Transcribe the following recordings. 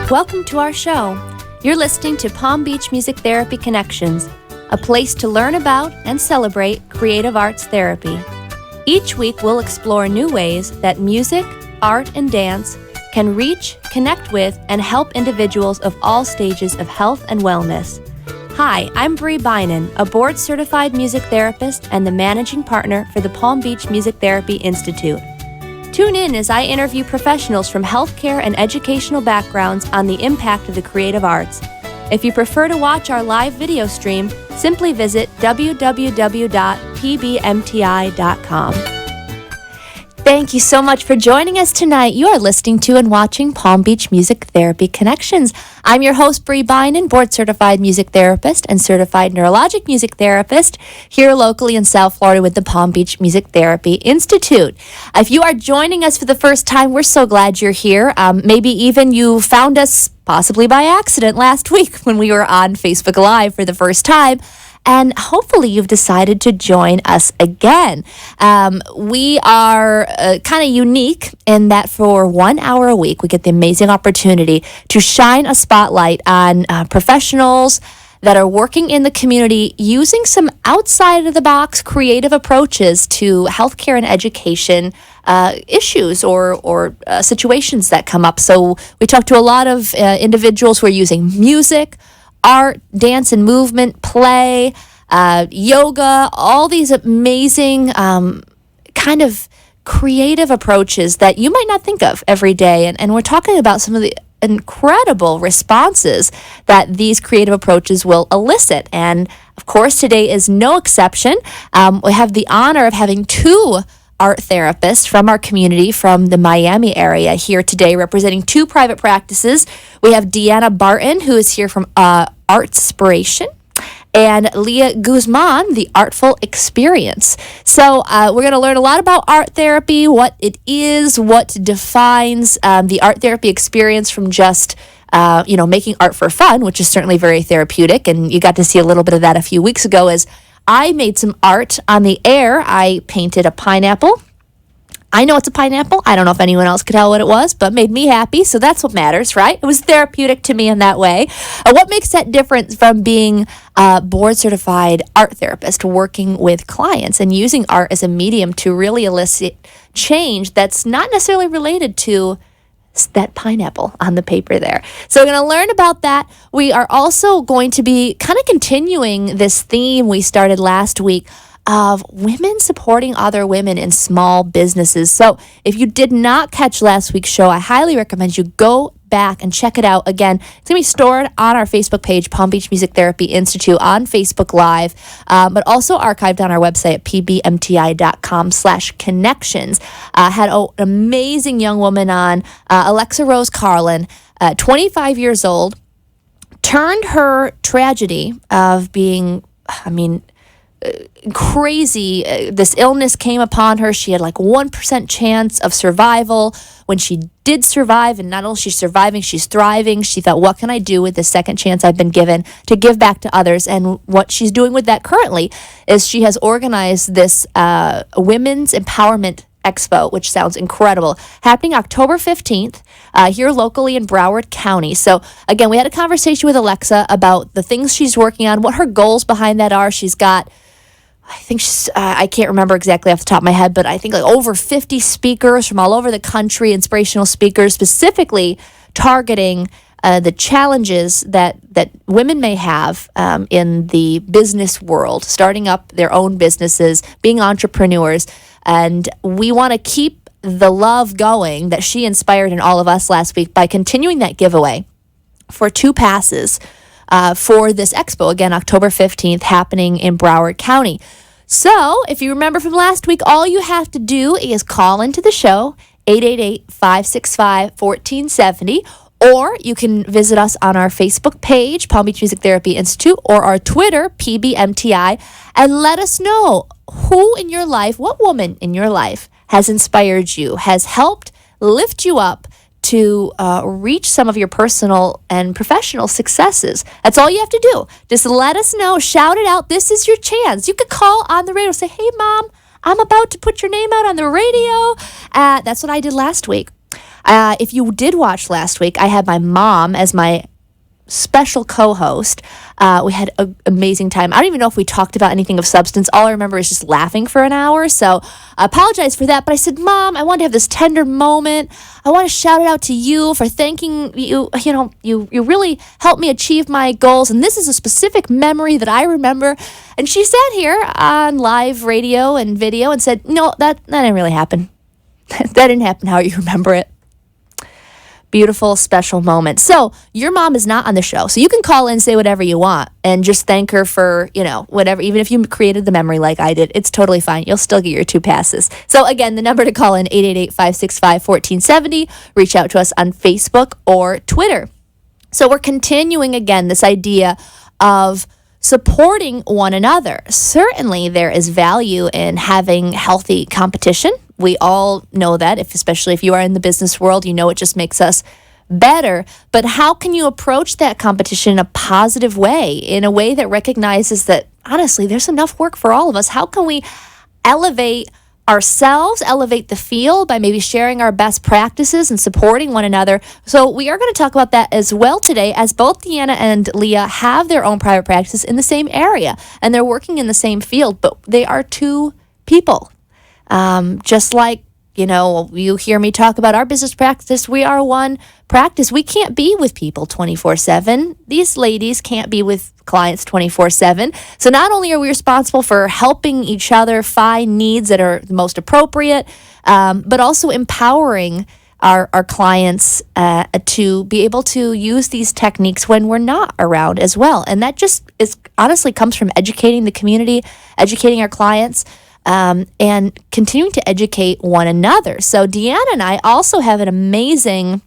Welcome to our show. You're listening to Palm Beach Music Therapy Connections, a place to learn about and celebrate creative arts therapy. Each week, we'll explore new ways that music, art, and dance can reach, connect with, and help individuals of all stages of health and wellness. Hi, I'm Bree, Beynon, a board-certified music therapist and the managing partner for the Palm Beach Music Therapy Institute. Tune in as I interview professionals from healthcare and educational backgrounds on the impact of the creative arts. If you prefer to watch our live video stream, simply visit www.pbmti.com. Thank you so much for joining us tonight. You are listening to and watching Palm Beach Music Therapy Connections. I'm your host, Bree Beynon, board-certified music therapist and certified neurologic music therapist here locally in South Florida with the Palm Beach Music Therapy Institute. If you are joining us for the first time, we're so glad you're here. Maybe even you found us possibly by accident last week when we were on Facebook Live for the first time. And hopefully you've decided to join us again. We are kind of unique in that for 1 hour a week, we get the amazing opportunity to shine a spotlight on professionals that are working in the community using some outside-of-the-box creative approaches to healthcare and education issues or situations that come up. So we talk to a lot of individuals who are using music, art, dance and movement, play, yoga, all these amazing kind of creative approaches that you might not think of every day. And we're talking about some of the incredible responses that these creative approaches will elicit. And of course, today is no exception. We have the honor of having two art therapists from our community from the Miami area here today representing two private practices. We have Deanna Barton, who is here from Artspiration, and Leah Guzman, the Artful Experience. So we're going to learn a lot about art therapy, what it is, what defines the art therapy experience from just making art for fun, which is certainly very therapeutic. And you got to see a little bit of that a few weeks ago as I made some art on the air. I painted a pineapple. I know it's a pineapple. I don't know if anyone else could tell what it was, but made me happy. So that's what matters, right? It was therapeutic to me in that way. What makes that different from being a board-certified art therapist, working with clients and using art as a medium to really elicit change that's not necessarily related to that pineapple on the paper there. So we're going to learn about that. We are also going to be kind of continuing this theme we started last week of women supporting other women in small businesses. So if you did not catch last week's show, I highly recommend you go back and check it out. Again, it's going to be stored on our Facebook page, Palm Beach Music Therapy Institute, on Facebook Live, but also archived on our website at pbmti.com/connections. Had an amazing young woman on, Alexa Rose Carlin, 25 years old, turned her tragedy of being, crazy. This illness came upon her. She had like 1% chance of survival. When she did survive, and not only she's surviving, she's thriving, she thought, what can I do with the second chance I've been given to give back to others? And what she's doing with that currently is she has organized this Women's Empowerment Expo, which sounds incredible, happening October 15th here locally in Broward County. So again, we had a conversation with Alexa about the things she's working on, what her goals behind that are. She's got, I think I can't remember exactly off the top of my head, but I think like over 50 speakers from all over the country, inspirational speakers, specifically targeting the challenges that women may have in the business world, starting up their own businesses, being entrepreneurs. And we want to keep the love going that she inspired in all of us last week by continuing that giveaway for 2 passes for this expo, again, October 15th, happening in Broward County. So if you remember from last week, all you have to do is call into the show, 888-565-1470, or you can visit us on our Facebook page, Palm Beach Music Therapy Institute, or our Twitter, PBMTI, and let us know who in your life, what woman in your life has inspired you, has helped lift you up to reach some of your personal and professional successes. That's all you have to do. Just let us know, shout it out. This is your chance. You could call on the radio, say, hey, Mom, I'm about to put your name out on the radio. That's what I did last week. If you did watch last week, I had my mom as my special co-host. We had an amazing time. I don't even know if we talked about anything of substance. All I remember is just laughing for an hour. So I apologize for that. But I said, Mom, I want to have this tender moment. I want to shout it out to you for thanking you. You know, you really helped me achieve my goals. And this is a specific memory that I remember. And she sat here on live radio and video and said, no, that didn't really happen. That didn't happen how you remember it. Beautiful, special moment. So your mom is not on the show. So you can call in and say whatever you want and just thank her for, whatever. Even if you created the memory like I did, it's totally fine. You'll still get your 2 passes. So again, the number to call in, 888-565-1470. Reach out to us on Facebook or Twitter. So we're continuing again this idea of supporting one another. Certainly there is value in having healthy competition. We all know that, especially if you are in the business world, it just makes us better. But how can you approach that competition in a positive way, in a way that recognizes that, honestly, there's enough work for all of us? How can we elevate ourselves, elevate the field by maybe sharing our best practices and supporting one another? So we are going to talk about that as well today, as both Deanna and Leah have their own private practices in the same area, and they're working in the same field, but they are 2 people. Just like, you hear me talk about our business practice, we are one practice. We can't be with people 24/7. These ladies can't be with clients 24/7. So not only are we responsible for helping each other find needs that are the most appropriate, but also empowering our clients to be able to use these techniques when we're not around as well. And that just honestly comes from educating the community, educating our clients, and continuing to educate one another. So Deanna and I also have an amazing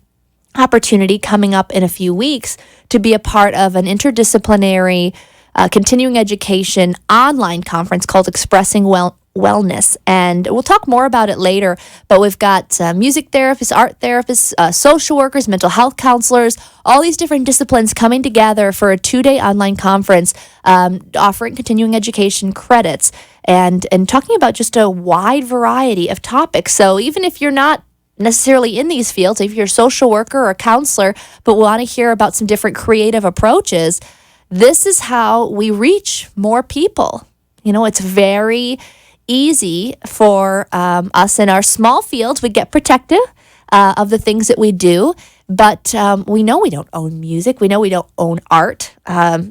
opportunity coming up in a few weeks to be a part of an interdisciplinary continuing education online conference called Expressing Wellness. And we'll talk more about it later, but we've got music therapists, art therapists, social workers, mental health counselors, all these different disciplines coming together for a 2-day online conference, offering continuing education credits and talking about just a wide variety of topics. So even if you're not necessarily in these fields, if you're a social worker or a counselor, but want to hear about some different creative approaches, this is how we reach more people. It's very easy for us in our small fields. We get protective of the things that we do, but we know we don't own music. We know we don't own art.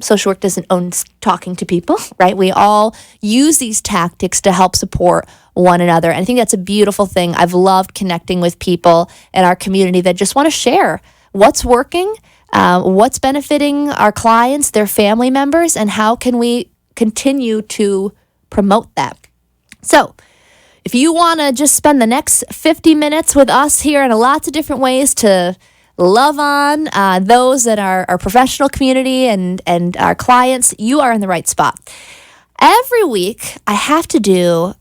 Social work doesn't own talking to people, right? We all use these tactics to help support one another. And I think that's a beautiful thing. I've loved connecting with people in our community that just want to share what's working, what's benefiting our clients, their family members, and how can we continue to promote that. So if you want to just spend the next 50 minutes with us here in lots of different ways to love on those that are our professional community and our clients, you are in the right spot. Every week I have to do,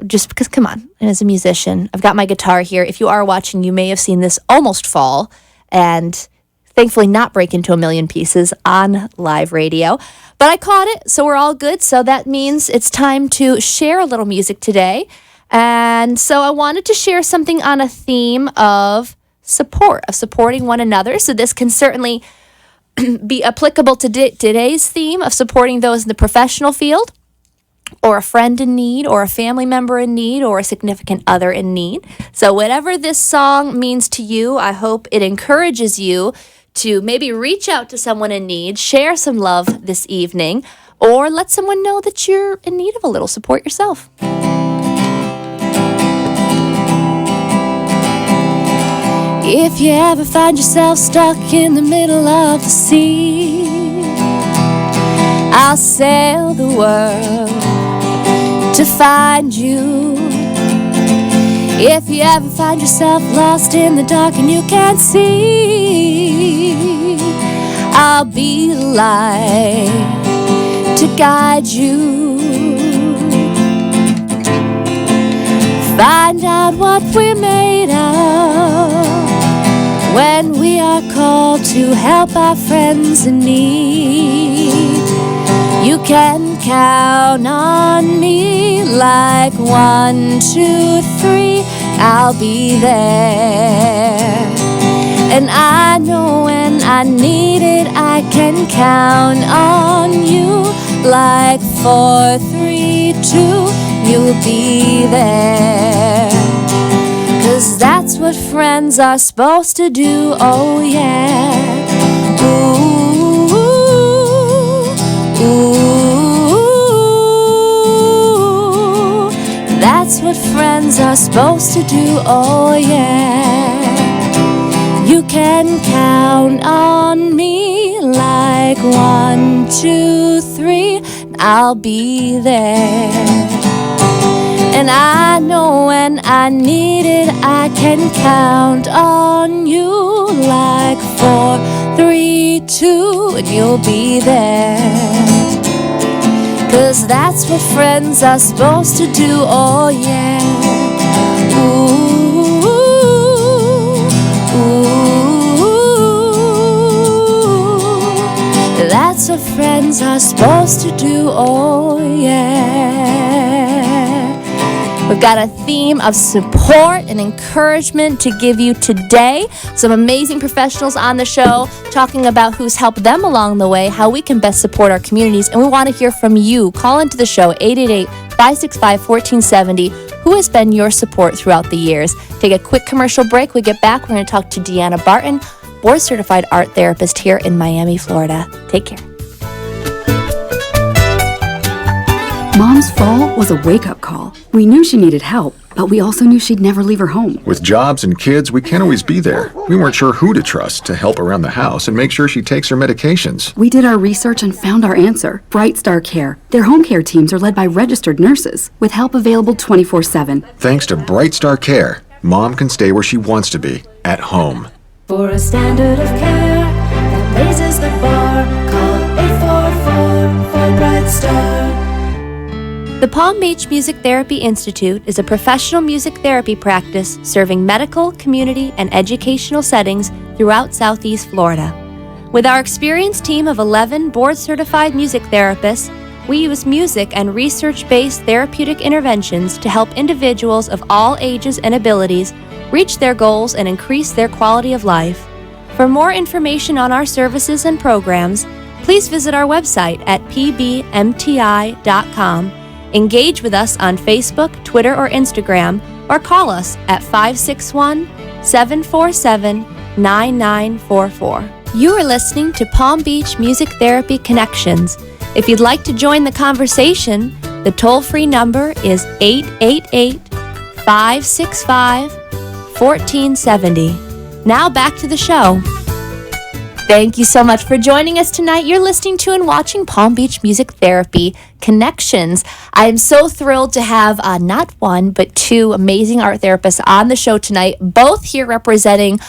just because, come on, and as a musician, I've got my guitar here. If you are watching, you may have seen this almost fall and thankfully not break into a million pieces on live radio. But I caught it, so we're all good. So that means it's time to share a little music today. And so I wanted to share something on a theme of support, of supporting one another. So this can certainly be applicable to today's theme of supporting those in the professional field, or a friend in need, or a family member in need, or a significant other in need. So whatever this song means to you, I hope it encourages you to maybe reach out to someone in need, share some love this evening, or let someone know that you're in need of a little support yourself. If you ever find yourself stuck in the middle of the sea, I'll sail the world to find you. If you ever find yourself lost in the dark and you can't see, I'll be the light to guide you. Find out what we're made of when we are called to help our friends in need. You can count on me like 1, 2, 3. I'll be there. And I know when I need it, I can count on you. Like 4, 3, 2, you'll be there. 'Cause that's what friends are supposed to do, oh yeah. Ooh, ooh, that's what friends are supposed to do, oh yeah. You can count on me like 1, 2, 3, I'll be there. And I know when I need it, I can count on you like 4, 3, 2, and you'll be there. 'Cause that's what friends are supposed to do, oh yeah. Ooh, ooh, that's what friends are supposed to do, oh yeah. We've got a theme of support and encouragement to give you today. Some amazing professionals on the show talking about who's helped them along the way, how we can best support our communities, and we want to hear from you. Call into the show, 888-565-1470. Who has been your support throughout the years? Take a quick commercial break. We get back, we're going to talk to Deanna Barton, board-certified art therapist here in Miami, Florida. Take care. Mom's fall was a wake-up call. We knew she needed help, but we also knew she'd never leave her home. With jobs and kids, we can't always be there. We weren't sure who to trust to help around the house and make sure she takes her medications. We did our research and found our answer, Bright Star Care. Their home care teams are led by registered nurses, with help available 24/7. Thanks to Bright Star Care, Mom can stay where she wants to be, at home. For a standard of care that raises the bar, call 844 for Bright Star. The Palm Beach Music Therapy Institute is a professional music therapy practice serving medical, community, and educational settings throughout Southeast Florida. With our experienced team of 11 board-certified music therapists, we use music and research-based therapeutic interventions to help individuals of all ages and abilities reach their goals and increase their quality of life. For more information on our services and programs, please visit our website at pbmti.com. Engage with us on Facebook, Twitter, or Instagram, or call us at 561-747-9944. You are listening to Palm Beach Music Therapy Connections. If you'd like to join the conversation, the toll-free number is 888-565-1470. Now back to the show. Thank you so much for joining us tonight. You're listening to and watching Palm Beach Music Therapy Connections. I am so thrilled to have not one, but two amazing art therapists on the show tonight, both here representing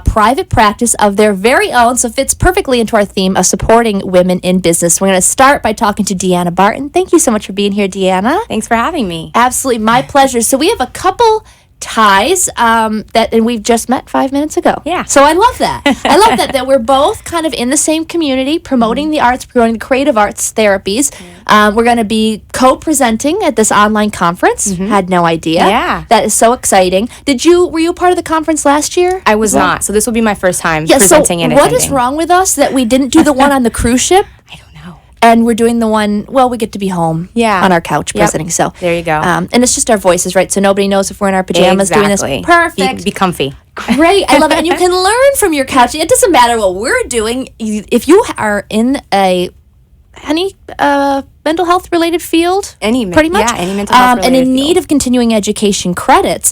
private practice of their very own, so fits perfectly into our theme of supporting women in business. We're going to start by talking to Deanna Barton. Thank you so much for being here, Deanna. Thanks for having me. Absolutely, my pleasure. So we have a couple ties and we've just met 5 minutes ago. Yeah. So I love that. I love that we're both kind of in the same community, promoting the arts, promoting the creative arts therapies. We're going to be co-presenting at this online conference. Had no idea. Yeah. That is so exciting. Were you a part of the conference last year? I was not. So this will be my first time presenting and attending. What is wrong with us that we didn't do the one on the cruise ship? I don't know. And we're doing the one, we get to be home on our couch presenting. So there you go. And it's just our voices, right? So nobody knows if we're in our pajamas doing this. Perfect. Be comfy. Great. I love it. And you can learn from your couch. It doesn't matter what we're doing. If you are in any mental health related field, pretty much. Yeah, any mental health related and in need of continuing education credits,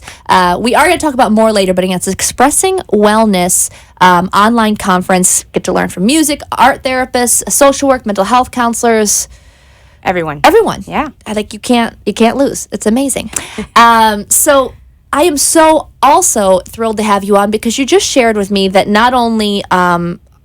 we are going to talk about more later, but again, it's Expressing Wellness online conference. Get to learn from music, art therapists, social work, mental health counselors, everyone. Yeah. Like you can't lose. It's amazing. So I am so also thrilled to have you on because you just shared with me that not only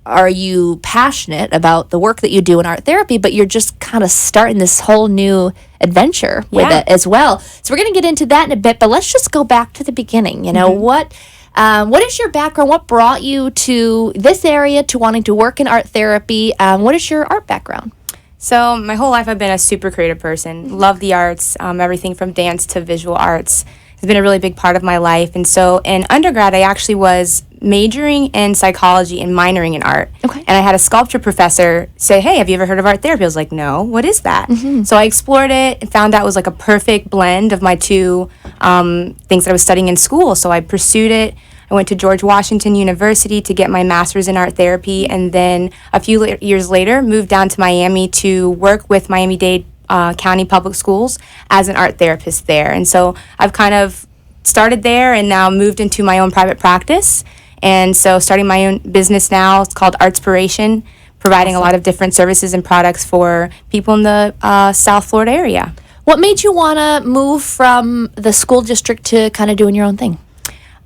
are you passionate about the work that you do in art therapy, but you're just kind of starting this whole new adventure with it as well. So we're going to get into that in a bit, but let's just go back to the beginning. You know, what is your background? What brought you to this area, to wanting to work in art therapy? What is your art background? So my whole life I've been a super creative person. Love the arts, everything from dance to visual arts. has been a really big part of my life. And so in undergrad, I actually was majoring in psychology and minoring in art. Okay. And I had a sculpture professor say, hey, have you ever heard of art therapy? I was like, no, what is that? So I explored it and found out it was like a perfect blend of my two things that I was studying in school. So I pursued it. I went to George Washington University to get my master's in art therapy. And then a few years later, moved down to Miami to work with Miami-Dade County Public Schools as an art therapist there. And so I've kind of started there and now moved into my own private practice. And so starting my own business now, it's called Artspiration, providing a lot of different services and products for people in the South Florida area. What made you want to move from the school district to kind of doing your own thing?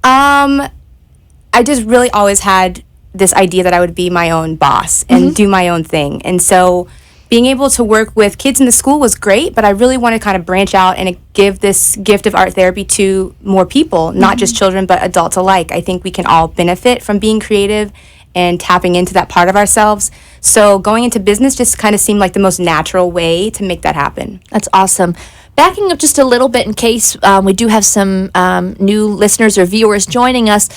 I just really always had this idea that I would be my own boss and do my own thing. And so being able to work with kids in the school was great, but I really want to kind of branch out and give this gift of art therapy to more people, not just children, but adults alike. I think we can all benefit from being creative and tapping into that part of ourselves. So going into business just kind of seemed like the most natural way to make that happen. That's awesome. Backing up just a little bit in case we do have some new listeners or viewers joining us,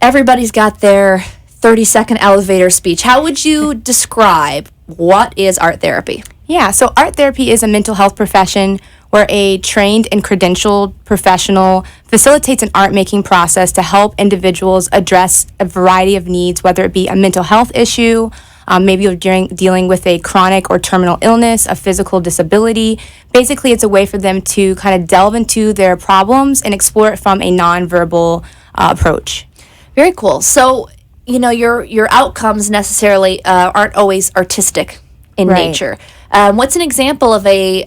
everybody's got their 30-second elevator speech. How would you describe what is art therapy? Yeah, so art therapy is a mental health profession where a trained and credentialed professional facilitates an art-making process to help individuals address a variety of needs, whether it be a mental health issue, maybe you're dealing with a chronic or terminal illness, a physical disability. Basically, it's a way for them to kind of delve into their problems and explore it from a nonverbal approach. Very cool. So, you know, your outcomes necessarily aren't always artistic in nature. What's an example of a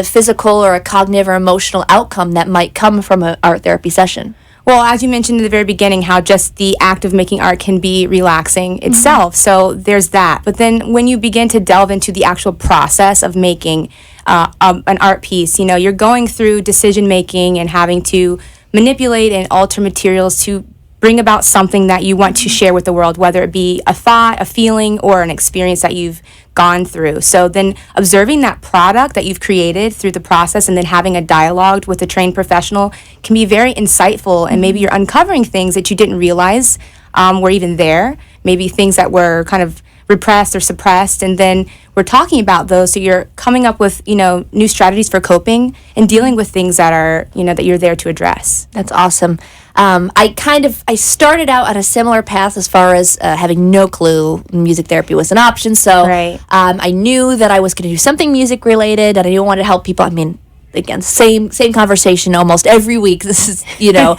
physical or a cognitive or emotional outcome that might come from an art therapy session? Well, as you mentioned in the very beginning, how just the act of making art can be relaxing itself. So there's that. But then when you begin to delve into the actual process of making an art piece, you know, you're going through decision making and having to manipulate and alter materials to bring about something that you want to share with the world, whether it be a thought, a feeling, or an experience that you've gone through. So then observing that product that you've created through the process and then having a dialogue with a trained professional can be very insightful, and maybe you're uncovering things that you didn't realize were even there, maybe things that were kind of repressed or suppressed, and then we're talking about those, so you're coming up with, you know, new strategies for coping and dealing with things that are, you know, that you're there to address. That's awesome. I started out on a similar path as far as having no clue music therapy was an option. So I knew that I was going to do something music related, and I knew I wanted to help people. I mean, again, same conversation almost every week. This is, you know,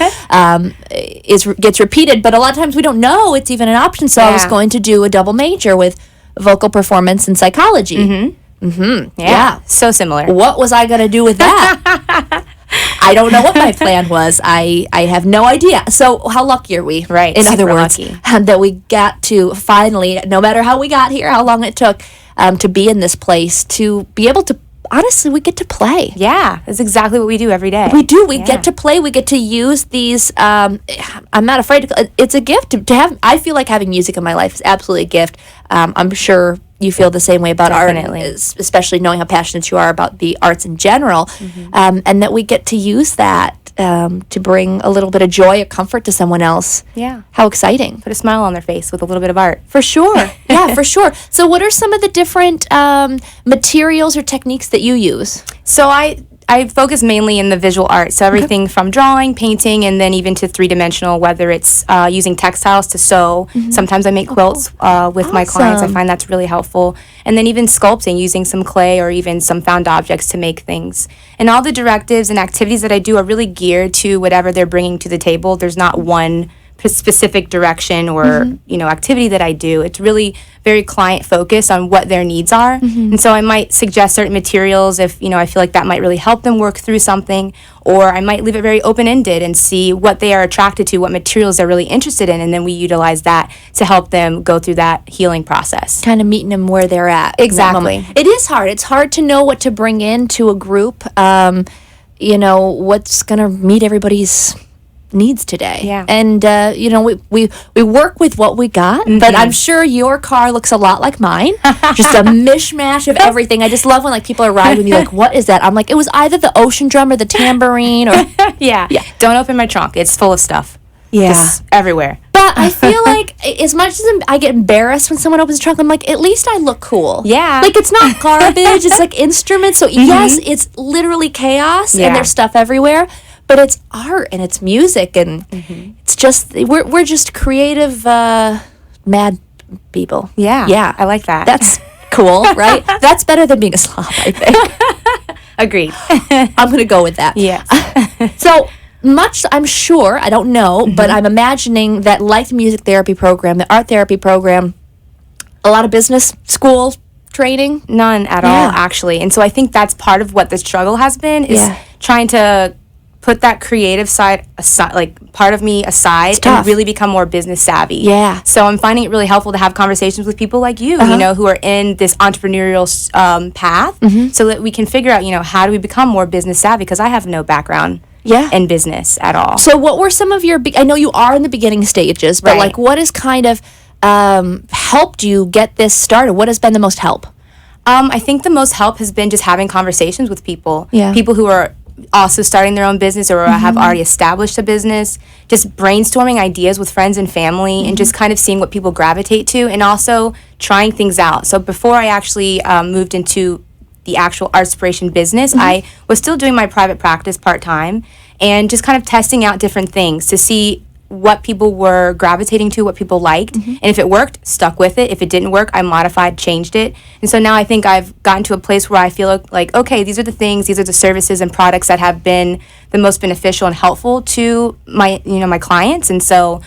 gets repeated, but a lot of times we don't know it's even an option. So I was going to do a double major with vocal performance and psychology. Yeah, so similar. What was I going to do with that? I don't know what my plan was. I have no idea. So how lucky are we? Right. In other words, that we got to finally, no matter how we got here, how long it took to be in this place, to be able to, honestly, we get to play. Yeah, that's exactly what we do every day. We do. We get to play. We get to use these. I'm not afraid to. It's a gift to have. I feel like having music in my life is absolutely a gift. I'm sure you feel the same way about art, especially knowing how passionate you are about the arts in general, and that we get to use that to bring a little bit of joy or comfort to someone else. Yeah. How exciting. Put a smile on their face with a little bit of art. For sure. Yeah, for sure. So what are some of the different materials or techniques that you use? So I focus mainly in the visual art, so everything from drawing, painting, and then even to three-dimensional, whether it's using textiles to sew. Sometimes I make quilts with my clients. I find that's really helpful. And then even sculpting, using some clay or even some found objects to make things. And all the directives and activities that I do are really geared to whatever they're bringing to the table. There's not one specific direction or you know, activity that I do. It's really very client focused on what their needs are, and so I might suggest certain materials if, you know, I feel like that might really help them work through something, or I might leave it very open-ended and see what they are attracted to, what materials they're really interested in, and then we utilize that to help them go through that healing process. Kind of meeting them where they're at. Exactly. It is hard. It's hard to know what to bring into a group. You know, what's going to meet everybody's needs today. Yeah. And, we work with what we got, but I'm sure your car looks a lot like mine. Just a mishmash of everything. I just love when, like, people arrive and you're like, what is that? I'm like, it was either the ocean drum or the tambourine or... Yeah. Don't open my trunk. It's full of stuff. Yeah. Just everywhere. But I feel like as much as I get embarrassed when someone opens a trunk, I'm like, at least I look cool. Yeah. Like, it's not garbage. It's like instruments. So yes, it's literally chaos and there's stuff everywhere, but it's art and it's music and it's just, we're just creative, mad people. Yeah. Yeah. I like that. That's cool, right? That's better than being a slob, I think. Agreed. I'm going to go with that. Yes. So much, I'm sure, I don't know, but I'm imagining that like the music therapy program, the art therapy program, a lot of business school training. None at all, actually. And so I think that's part of what the struggle has been, is trying to put that creative side aside, like part of me aside, and really become more business savvy. Yeah. So I'm finding it really helpful to have conversations with people like you, who are in this entrepreneurial path, so that we can figure out, how do we become more business savvy? Because I have no background in business at all. So what were some of your, I know you are in the beginning stages, but like what has kind of helped you get this started? What has been the most help? I think the most help has been just having conversations with people. Yeah. People who are also starting their own business or have already established a business, just brainstorming ideas with friends and family and just kind of seeing what people gravitate to, and also trying things out. So before I actually moved into the actual Artspiration business, I was still doing my private practice part-time and just kind of testing out different things to see what people were gravitating to, what people liked. And if it worked, stuck with it. If it didn't work, I modified, changed it. And so now I think I've gotten to a place where I feel like, okay, these are the things, these are the services and products that have been the most beneficial and helpful to my, my clients. And so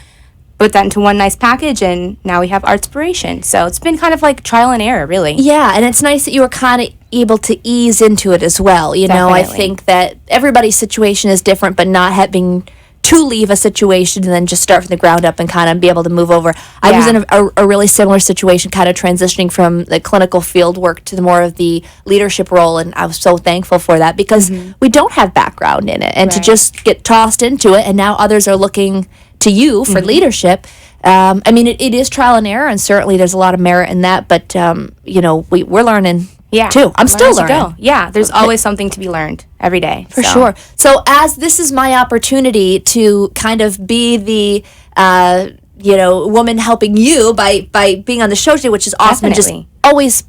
put that into one nice package, and now we have Artspiration. So it's been kind of like trial and error, really. Yeah, and it's nice that you were kind of able to ease into it as well. I Definitely. think that everybody's situation is different, but not having to leave a situation and then just start from the ground up and kind of be able to move over. I was in a really similar situation, kind of transitioning from the clinical field work to the more of the leadership role, and I was so thankful for that because we don't have background in it, and to just get tossed into it, and now others are looking to you for leadership. It is trial and error, and certainly there's a lot of merit in that, but we're learning too. I'm still learning. Yeah, there's always something to be learned every day. For sure. So as this is my opportunity to kind of be the woman helping you by being on the show today, which is awesome. Definitely. And just always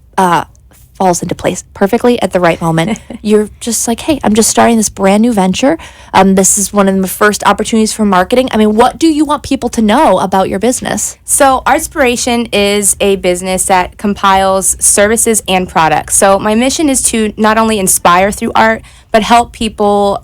falls into place perfectly at the right moment. You're just like, hey, I'm just starting this brand new venture. This is one of the first opportunities for marketing. I mean, what do you want people to know about your business? So Artspiration is a business that compiles services and products. So my mission is to not only inspire through art, but help people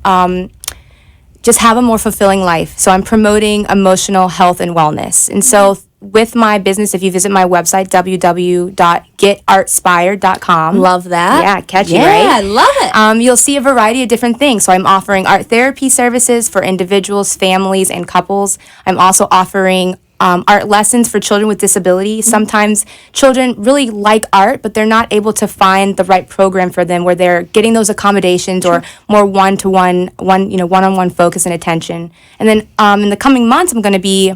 just have a more fulfilling life. So I'm promoting emotional health and wellness. And so with my business, if you visit my website, www.getartspired.com. Love that. Yeah, catchy, yeah, right? I love it. You'll see a variety of different things. So I'm offering art therapy services for individuals, families, and couples. I'm also offering art lessons for children with disabilities. Sometimes children really like art, but they're not able to find the right program for them where they're getting those accommodations or more one-on-one focus and attention. And then in the coming months, I'm going to be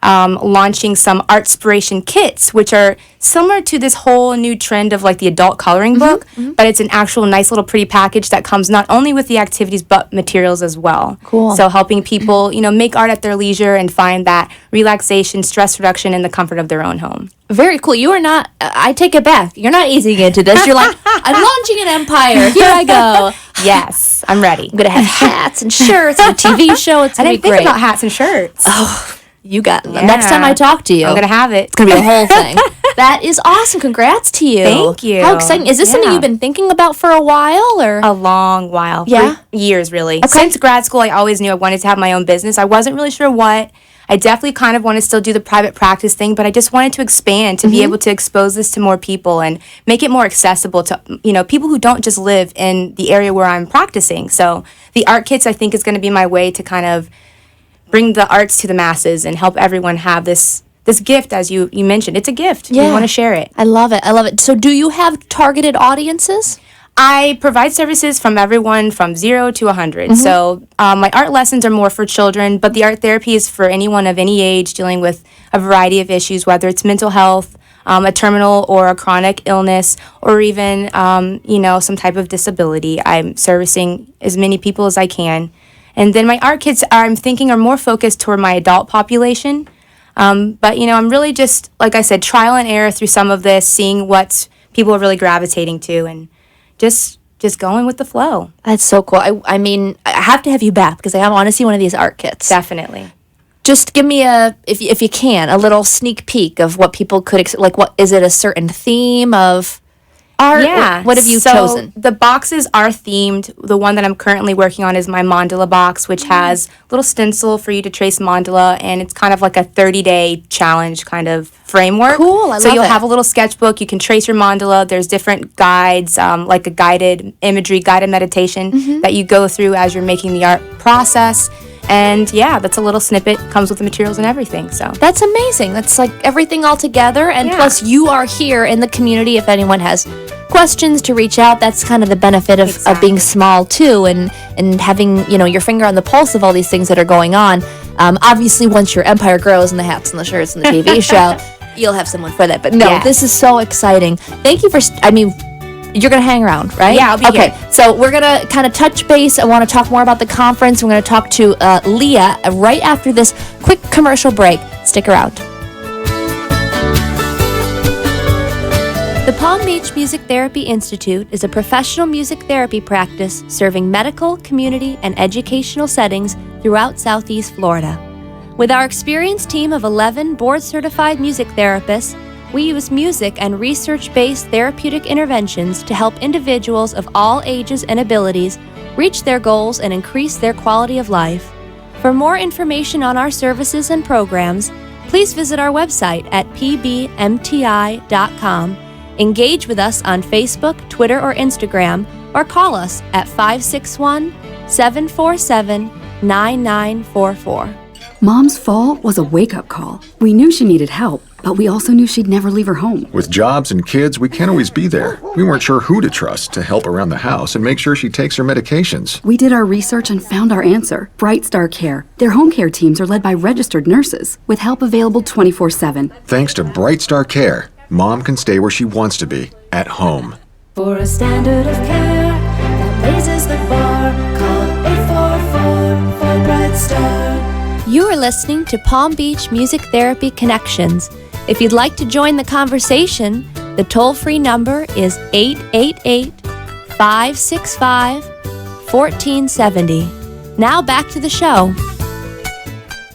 launching some Artspiration kits, which are similar to this whole new trend of like the adult coloring book, but it's an actual nice little pretty package that comes not only with the activities but materials as well. Cool. So helping people, make art at their leisure and find that relaxation, stress reduction in the comfort of their own home. Very cool. You are not, I take it back. You're not easing into this. You're like, I'm launching an empire. Here I go. Yes, I'm ready. I'm going to have hats and shirts and a TV show. It's I going to didn't be great. think about hats and shirts. Oh, you got next time I talk to you. I'm going to have it. It's going to be a whole thing. That is awesome. Congrats to you. Thank you. How exciting. Is this something you've been thinking about for a while? Or A long while. Yeah? For years, really. Okay. Since grad school, I always knew I wanted to have my own business. I wasn't really sure what. I definitely kind of want to still do the private practice thing, but I just wanted to expand to be able to expose this to more people and make it more accessible to, people who don't just live in the area where I'm practicing. So the art kits, I think, is going to be my way to kind of bring the arts to the masses and help everyone have this gift, as you mentioned. It's a gift. Yeah. We want to share it. I love it. I love it. So do you have targeted audiences? I provide services from everyone from 0 to 100. Mm-hmm. So my art lessons are more for children, but the art therapy is for anyone of any age dealing with a variety of issues, whether it's mental health, a terminal or a chronic illness, or even, some type of disability. I'm servicing as many people as I can. And then my art kits, I'm thinking, are more focused toward my adult population. But, I'm really just, like I said, trial and error through some of this, seeing what people are really gravitating to, and just going with the flow. That's so cool. I mean, I have to have you back because I want to see one of these art kits. Definitely. Just give me if you can, a little sneak peek of what people could what is it? A certain theme of art? Yeah. What have you So chosen? the boxes are themed. The one that I'm currently working on is my mandala box, which has a little stencil for you to trace mandala, and it's kind of like a 30-day challenge kind of framework. Cool, I So love you'll it. have a little sketchbook. You can trace your mandala. There's different guides, like a guided imagery, guided meditation that you go through as you're making the art process. And yeah, that's a little snippet. Comes with the materials and everything. So That's amazing. That's like everything all together. And Yeah. plus, you are here in the community. If anyone has questions, to reach out. That's kind of the benefit of being Exactly. small, too, and having, your finger on the pulse of all these things that are going on. Obviously, once your empire grows and the hats and the shirts and the TV show, you'll have someone for that. But no, Yes. this is so exciting. Thank you for, you're going to hang around, right? Yeah, I'll be okay, here. so we're going to kind of touch base. I want to talk more about the conference. We're going to talk to Leah right after this quick commercial break. Stick around. The Palm Beach Music Therapy Institute is a professional music therapy practice serving medical, community, and educational settings throughout Southeast Florida. With our experienced team of 11 board-certified music therapists, we use music and research-based therapeutic interventions to help individuals of all ages and abilities reach their goals and increase their quality of life. For more information on our services and programs, please visit our website at pbmti.com, engage with us on Facebook, Twitter, or Instagram, or call us at 561-747-9944. Mom's fall was a wake-up call. We knew she needed help, but we also knew she'd never leave her home. With jobs and kids, we can't always be there. We weren't sure who to trust to help around the house and make sure she takes her medications. We did our research and found our answer. Bright Star Care. Their home care teams are led by registered nurses, with help available 24/7. Thanks to Bright Star Care, Mom can stay where she wants to be, at home. For a standard of care that raises the bar, call 844 for Bright Star. You are listening to Palm Beach Music Therapy Connections. If you'd like to join the conversation, the toll-free number is 888-565-1470. Now back to the show.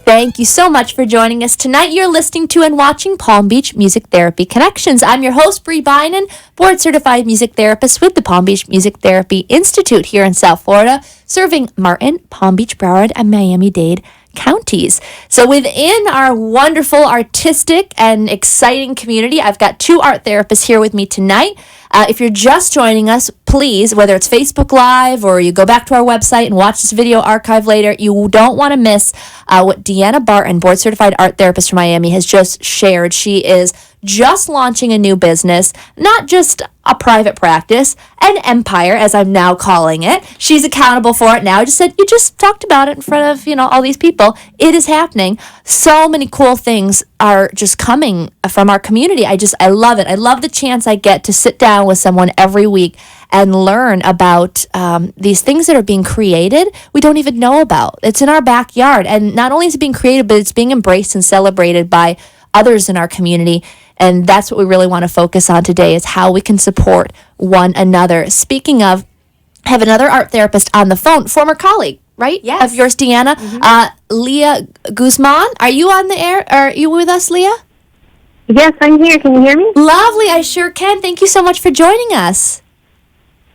Thank you so much for joining us tonight. You're listening to and watching Palm Beach Music Therapy Connections. I'm your host, Bree Beynon, board-certified music therapist with the Palm Beach Music Therapy Institute here in South Florida, serving Martin, Palm Beach, Broward, and Miami-Dade counties. So within our wonderful, artistic, and exciting community, I've got two art therapists here with me tonight. If you're just joining us, please, whether it's Facebook Live or you go back to our website and watch this video archive later, you don't want to miss what Deanna Barton, board-certified art therapist from Miami, has just shared. She is just launching a new business, not just a private practice, an empire, as I'm now calling it. She's accountable for it now. I just said, you just talked about it in front of, all these people. It is happening. So many cool things are just coming from our community. I love it. I love the chance I get to sit down with someone every week and learn about these things that are being created we don't even know about. It's in our backyard. And not only is it being created, but it's being embraced and celebrated by others in our community. And that's what we really want to focus on today, is how we can support one another. Speaking of, I have another art therapist on the phone, former colleague, right? Yes. Of yours, Deanna. Leah Guzman. Are you on the air? Are you with us, Leah? Yes, I'm here. Can you hear me? Lovely. I sure can. Thank you so much for joining us.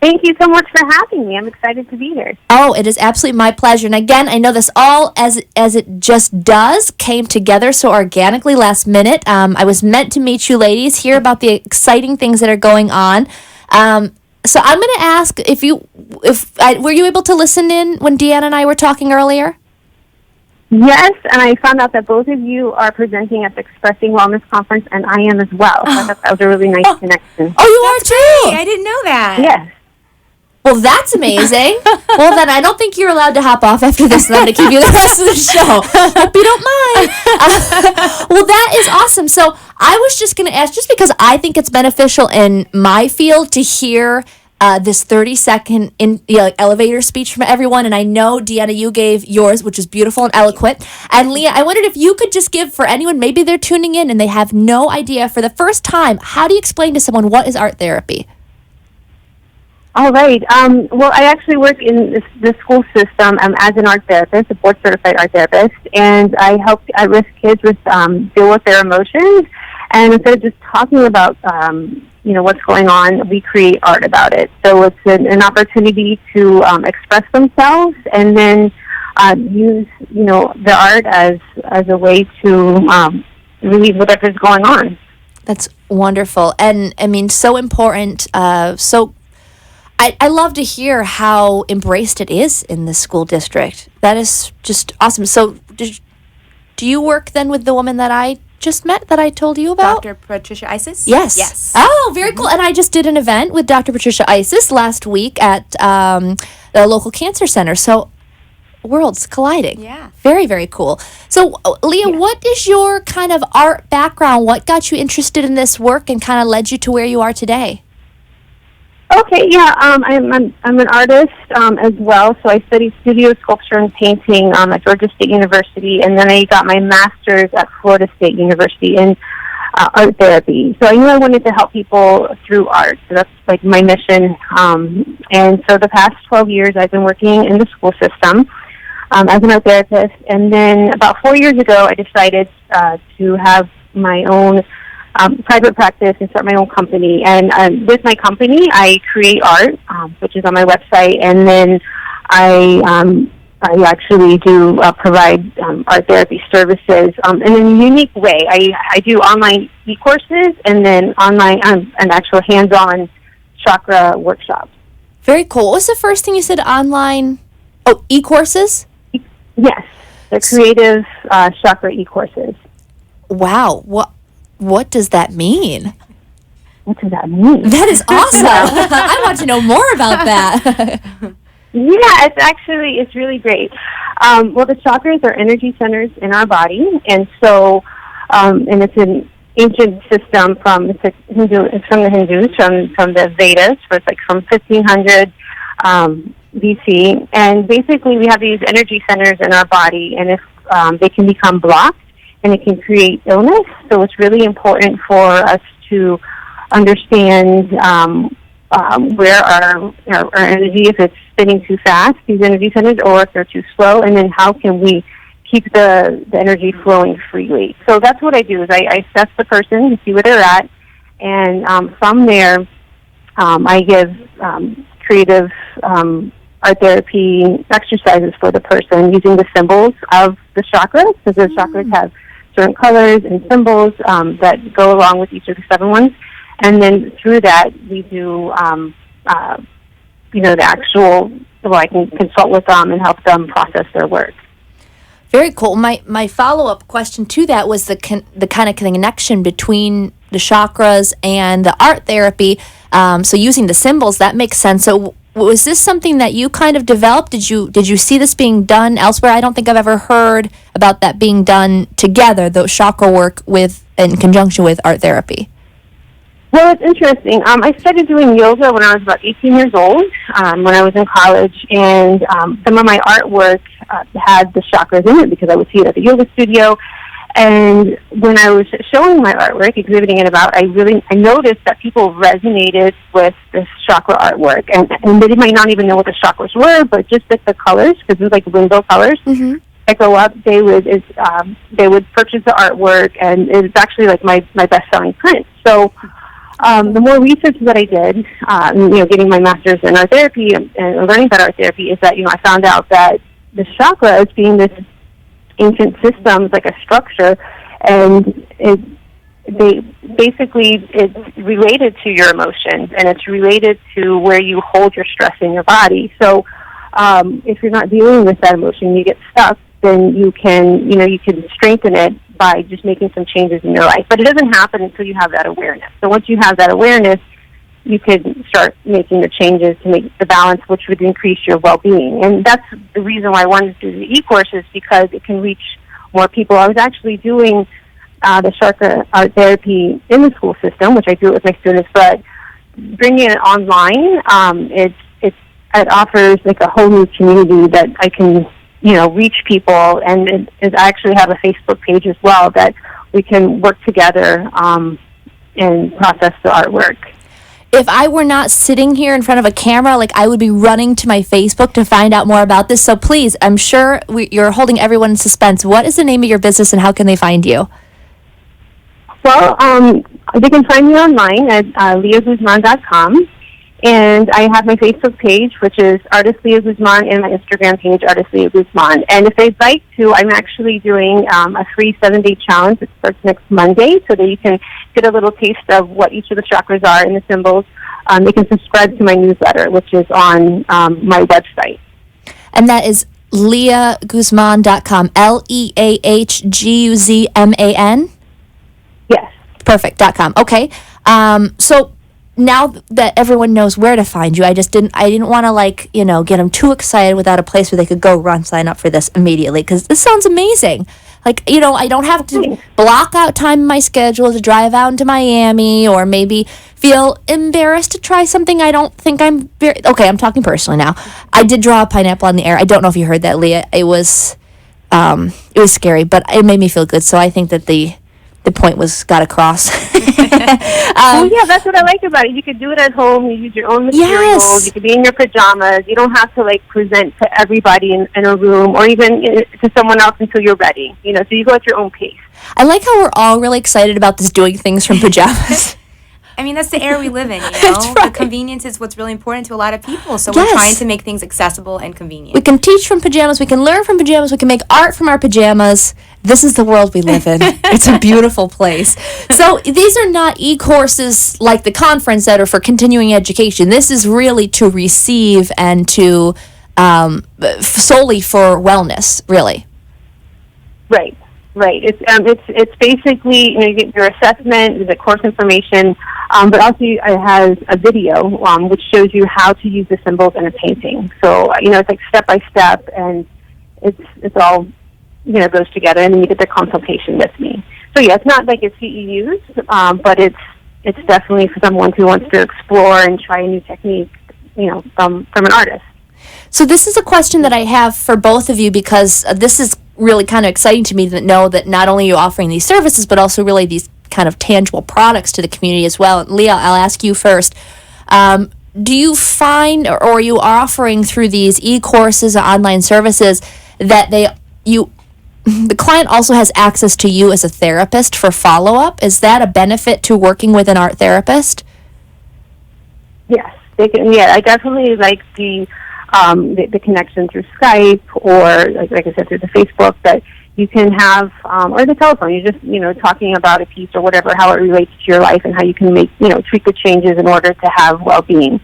Thank you so much for having me. I'm excited to be here. Oh, it is absolutely my pleasure. And again, I know this all, as it just does, came together so organically last minute. I was meant to meet you ladies, hear about the exciting things that are going on. So I'm going to ask were you able to listen in when Deanna and I were talking earlier? Yes, and I found out that both of you are presenting at the Expressing Wellness Conference, and I am as well. So I thought that was a really nice connection. Oh, you are too. I didn't know that. Yes. Well, that's amazing. Well, then I don't think you're allowed to hop off after this, and I'm going to keep you the rest of the show. Hope you don't mind. Well, that is awesome. So I was just going to ask, just because I think it's beneficial in my field to hear this 30-second elevator speech from everyone. And I know, Deanna, you gave yours, which is beautiful and eloquent. And Leah, I wondered if you could just give, for anyone, maybe they're tuning in and they have no idea, for the first time, how do you explain to someone what is art therapy? All right. Well, I actually work in the school system as an art therapist, a board-certified art therapist, and I help at-risk kids deal with their emotions. And instead of just talking about, what's going on, we create art about it. So it's an opportunity to express themselves, and then use, the art as a way to relieve whatever's going on. That's wonderful, and I mean, so important. I love to hear how embraced it is in the school district. That is just awesome. So, do you work then with the woman that I just met, that I told you about? Dr. Patricia Isis? Yes. Yes. Oh, very cool. And I just did an event with Dr. Patricia Isis last week at the local cancer center. So, worlds colliding. Yeah. Very, very cool. So, Leah, what is your kind of art background? What got you interested in this work and kind of led you to where you are today? Okay, yeah, I'm an artist as well. So I studied studio sculpture and painting at Georgia State University, and then I got my master's at Florida State University in art therapy. So I knew I wanted to help people through art. So that's like my mission. And so the past 12 years, I've been working in the school system as an art therapist. And then about 4 years ago, I decided to have my own private practice and start my own company. And with my company, I create art, which is on my website, and then I actually do provide art therapy services in a unique way. I do online e-courses and then online an actual hands-on chakra workshops. Very cool. What was the first thing you said? Online? Oh, e-courses? Yes, the creative chakra e-courses. Wow. What does that mean? What does that mean? That is awesome. I want to know more about that. Yeah, it's really great. Well, the chakras are energy centers in our body, and so, and it's an ancient system from the Hindus, from the Vedas, so it's like from 1500 BC, and basically we have these energy centers in our body, and if they can become blocked, and it can create illness. So it's really important for us to understand where our energy, if it's spinning too fast, these energy centers, or if they're too slow, and then how can we keep the energy flowing freely. So that's what I do, is I assess the person to see where they're at, and from there, I give creative art therapy exercises for the person using the symbols of the chakras, because the chakras have certain colors and symbols that go along with each of the 7 ones. And then through that, we do, the actual, I can consult with them and help them process their work. Very cool. My follow-up question to that was the kind of connection between the chakras and the art therapy. So using the symbols, that makes sense. So was this something that you kind of developed? Did you see this being done elsewhere? I don't think I've ever heard about that being done together, the chakra work in conjunction with art therapy. Well, it's interesting. I started doing yoga when I was about 18 years old, when I was in college, and some of my artwork had the chakras in it because I would see it at the yoga studio. And when I was showing my artwork, exhibiting it about, I noticed that people resonated with this chakra artwork, and they might not even know what the chakras were, but just at the colors, because it was like rainbow colors. Mm-hmm. I go up, they would purchase the artwork, and it was actually like my best-selling print. So the more research that I did, getting my master's in art therapy and learning about art therapy, is that I found out that the chakras, being this ancient systems, like a structure, and it's related to your emotions, and it's related to where you hold your stress in your body. So if you're not dealing with that emotion, you get stuck, then you can strengthen it by just making some changes in your life. But it doesn't happen until you have that awareness. So once you have that awareness, you could start making the changes to make the balance, which would increase your well-being. And that's the reason why I wanted to do the e-courses, because it can reach more people. I was actually doing the chakra art therapy in the school system, which I do it with my students, but bringing it online, it offers like a whole new community that I can, reach people. And I actually have a Facebook page as well that we can work together and process the artwork. If I were not sitting here in front of a camera, I would be running to my Facebook to find out more about this. So please, I'm sure you're holding everyone in suspense. What is the name of your business and how can they find you? Well, they can find me online at leahguzman.com. And I have my Facebook page, which is Artist Leah Guzman, and my Instagram page, Artist Leah Guzman. And if they'd like to, I'm actually doing a free 7-day challenge that starts next Monday, so that you can get a little taste of what each of the chakras are and the symbols. They can subscribe to my newsletter, which is on my website. And that is leahguzman.com, LeahGuzman? Yes. Perfect, .com. Okay. So now that everyone knows where to find you, I didn't want to get them too excited without a place where they could go sign up for this immediately, because this sounds amazing. I don't have to block out time in my schedule to drive out into Miami, or maybe feel embarrassed to try something I don't think I'm I'm talking personally now. I did draw a pineapple on the air. I don't know if you heard that, Leah. It was scary, but it made me feel good. So I think that the point got across. Yeah, that's what I like about it. You could do it at home. You use your own materials. Yes. You could be in your pajamas. You don't have to present to everybody in a room, or even to someone else until you're ready. So you go at your own pace. I like how we're all really excited about this doing things from pajamas. I mean, that's the era we live in, That's right. The convenience is what's really important to a lot of people. So Yes. we're trying to make things accessible and convenient. We can teach from pajamas. We can learn from pajamas. We can make art from our pajamas. This is the world we live in. It's a beautiful place. So these are not e-courses like the conference that are for continuing education. This is really to receive and to solely for wellness, really. Right. It's basically you get your assessment, the course information, but also it has a video which shows you how to use the symbols in a painting. So it's like step by step, and it's all goes together, and then you get the consultation with me. So yeah, it's not like a CEUs, but it's definitely for someone who wants to explore and try a new technique, from an artist. So this is a question that I have for both of you, because this is really kind of exciting to me to know that not only are you offering these services, but also really these kind of tangible products to the community as well. Leah, I'll ask you first. Do you find, or you are offering through these e-courses or online services, that the client also has access to you as a therapist for follow-up? Is that a benefit to working with an art therapist? Yes, they can. Yeah, I definitely like the connection through Skype, or like I said, through the Facebook that you can have, or the telephone. You're just talking about a piece or whatever, how it relates to your life, and how you can make tweak the changes in order to have well-being.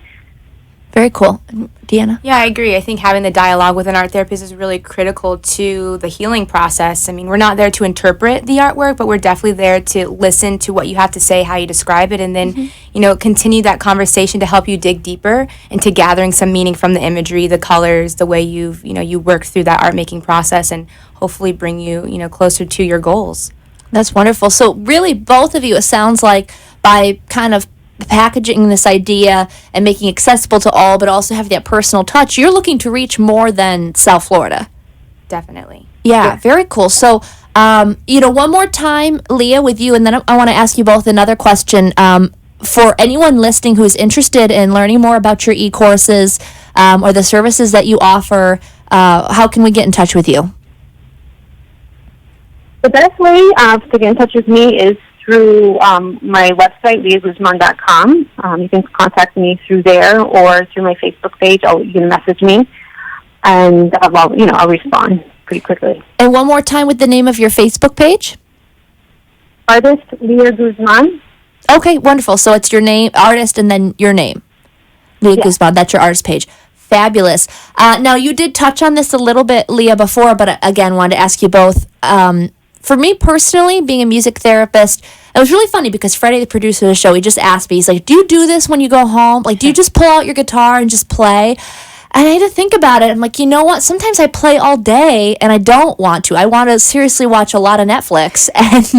Very cool. Deanna? Yeah, I agree. I think having the dialogue with an art therapist is really critical to the healing process. I mean, we're not there to interpret the artwork, but we're definitely there to listen to what you have to say, how you describe it, and then, continue that conversation to help you dig deeper into gathering some meaning from the imagery, the colors, the way you work through that art making process, and hopefully bring you, closer to your goals. That's wonderful. So really, both of you, it sounds like, by kind of packaging this idea and making it accessible to all, but also have that personal touch, you're looking to reach more than South Florida. Definitely. Yeah, very cool. So, one more time, Leah, with you, and then I want to ask you both another question. For anyone listening who is interested in learning more about your e-courses or the services that you offer, how can we get in touch with you? The best way to get in touch with me is through my website, leahguzman.com. You can contact me through there, or through my Facebook page. You can message me, and I'll respond pretty quickly. And one more time with the name of your Facebook page? Artist Leah Guzman. Okay, wonderful. So it's your name, artist, and then your name. Leah Guzman, that's your artist page. Fabulous. Now, you did touch on this a little bit, Leah, before, but again, wanted to ask you both. for me personally, being a music therapist, it was really funny because Freddie, the producer of the show, he just asked me, he's like, do you do this when you go home? Like, do you just pull out your guitar and just play? And I had to think about it. I'm like, you know what? Sometimes I play all day and I don't want to. I want to seriously watch a lot of Netflix and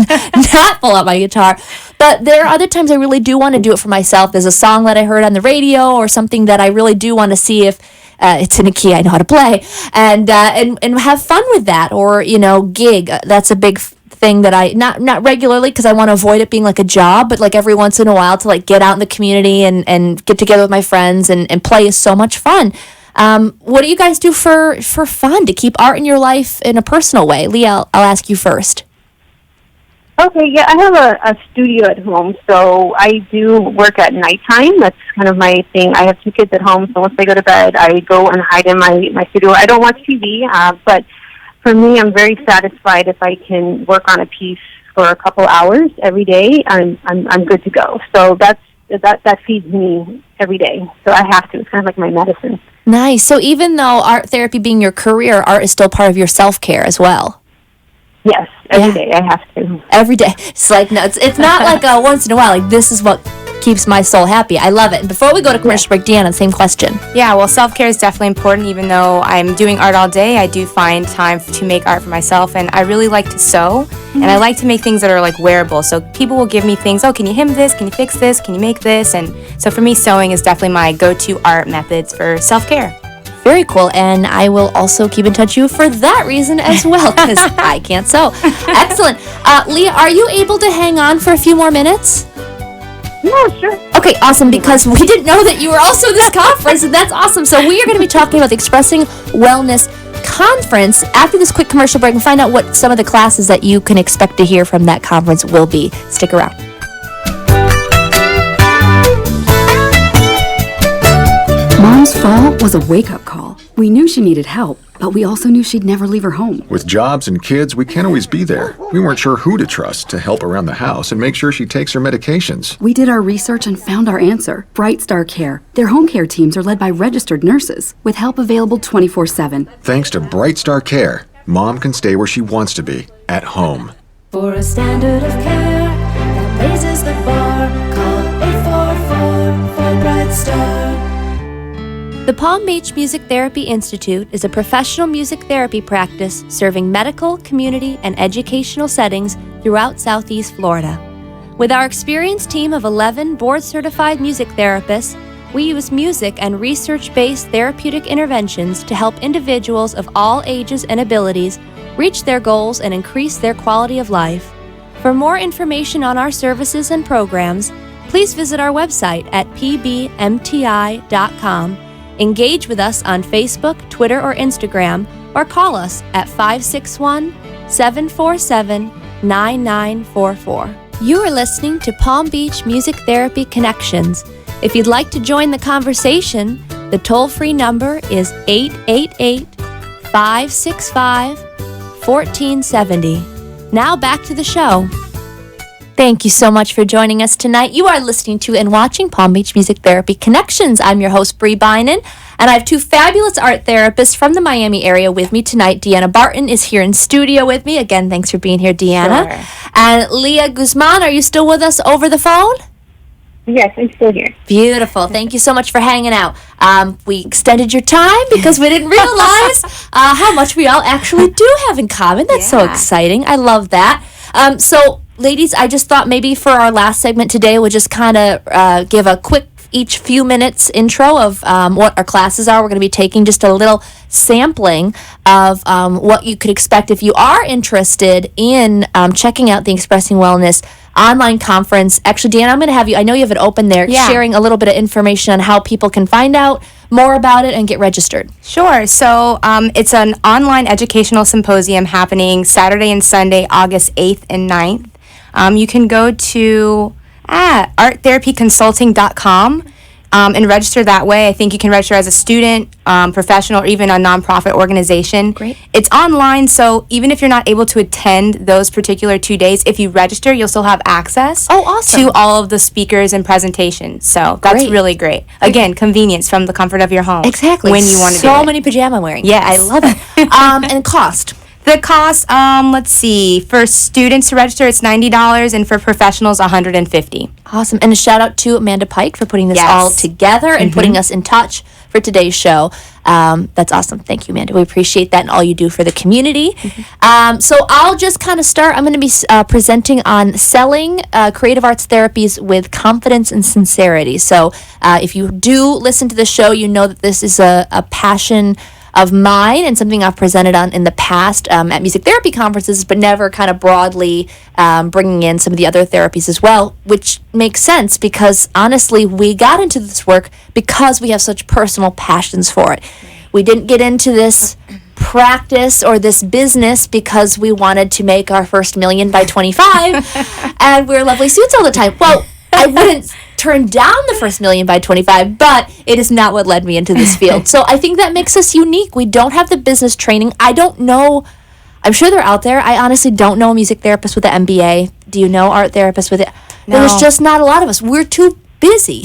not pull out my guitar. But there are other times I really do want to do it for myself. There's a song that I heard on the radio or something that I really do want to see if it's in a key I know how to play, and have fun with that. Or, gig. That's a big thing that I, not regularly because I want to avoid it being like a job, but like every once in a while to like get out in the community and get together with my friends and play is so much fun. What do you guys do for fun to keep art in your life in a personal way? Leah, I'll ask you first. Okay, yeah, I have a studio at home, so I do work at nighttime. That's kind of my thing. I have 2 kids at home, so once they go to bed, I go and hide in my studio. I don't watch TV, but for me, I'm very satisfied if I can work on a piece for a couple hours every day. I'm good to go. So that feeds me every day. So I have to. It's kind of like my medicine. Nice. So even though art therapy being your career, art is still part of your self-care as well. Yes, every day I have to. Every day. It's like, no, it's not like a once in a while. Like, this is what keeps my soul happy. I love it. And before we go to commercial break, Deanna, same question. Yeah, well, self-care is definitely important. Even though I'm doing art all day, I do find time to make art for myself. And I really like to sew. And I like to make things that are like wearable. So people will give me things, can you hem this? Can you fix this? Can you make this? And so for me, sewing is definitely my go-to art methods for self-care. Very cool, and I will also keep in touch with you for that reason as well, because I can't sew. Excellent. Leah, are you able to hang on for a few more minutes? Yeah, sure. Okay, awesome, because we didn't know that you were also at this conference, and that's awesome. So we are going to be talking about the Expressing Wellness Conference after this quick commercial break and find out what some of the classes that you can expect to hear from that conference will be. Stick around. Mom's fall was a wake-up call. We knew she needed help, but we also knew she'd never leave her home. With jobs and kids, we can't always be there. We weren't sure who to trust to help around the house and make sure she takes her medications. We did our research and found our answer. Bright Star Care. Their home care teams are led by registered nurses, with help available 24/7. Thanks to Bright Star Care, Mom can stay where she wants to be, at home. For a standard of care that raises the bar, call 844 for Bright Star. The Palm Beach Music Therapy Institute is a professional music therapy practice serving medical, community, and educational settings throughout Southeast Florida. With our experienced team of 11 board-certified music therapists, we use music and research-based therapeutic interventions to help individuals of all ages and abilities reach their goals and increase their quality of life. For more information on our services and programs, please visit our website at pbmti.com. Engage with us on Facebook, Twitter, or Instagram, or call us at 561-747-9944. You are listening to Palm Beach Music Therapy Connections. If you'd like to join the conversation, the toll-free number is 888-565-1470. Now back to the show. Thank you so much for joining us tonight. You are listening to and watching Palm Beach Music Therapy Connections. I'm your host, Bree Beynon, and I have 2 fabulous art therapists from the Miami area with me tonight. Deanna Barton is here in studio with me. Again, thanks for being here, Deanna. Sure. And Leah Guzman, are you still with us over the phone? Yes, I'm still here. Beautiful. Thank you so much for hanging out. We extended your time because we didn't realize how much we all actually do have in common. That's so exciting. I love that. So, ladies, I just thought maybe for our last segment today, we'll just kind of give a quick each few minutes intro of what our classes are. We're going to be taking just a little sampling of what you could expect if you are interested in checking out the Expressing Wellness online conference. Actually, Dan, I'm going to have you, I know you have it open there, sharing a little bit of information on how people can find out more about it and get registered. Sure. So it's an online educational symposium happening Saturday and Sunday, August 8th and 9th. You can go to arttherapyconsulting.com and register that way. I think you can register as a student, professional, or even a nonprofit organization. Great. It's online, so even if you're not able to attend those particular 2 days, if you register, you'll still have access to all of the speakers and presentations. So that's really great. Again, convenience from the comfort of your home. Exactly. When you want to do So it. many pajama wearing. Yes. I love it. And cost. The cost, let's see, for students to register, it's $90, and for professionals, $150. Awesome. And a shout out to Amanda Pike for putting this Yes. all together and putting us in touch for today's show. That's awesome. Thank you, Amanda. We appreciate that and all you do for the community. So I'll just kind of start. I'm going to be presenting on selling creative arts therapies with confidence and sincerity. So if you do listen to the show, you know that this is a passion of mine and something I've presented on in the past at music therapy conferences, but never kind of broadly bringing in some of the other therapies as well, which makes sense because honestly, we got into this work because we have such personal passions for it. We didn't get into this practice or this business because we wanted to make our first million by 25 and wear lovely suits all the time. Well, I wouldn't turn down the first million by 25, but it is not what led me into this field. So I think that makes us unique. We don't have the business training. I don't know. I'm sure they're out there. I honestly don't know a music therapist with an MBA. Do you know art therapists with it? No. There's just not a lot of us. We're too busy.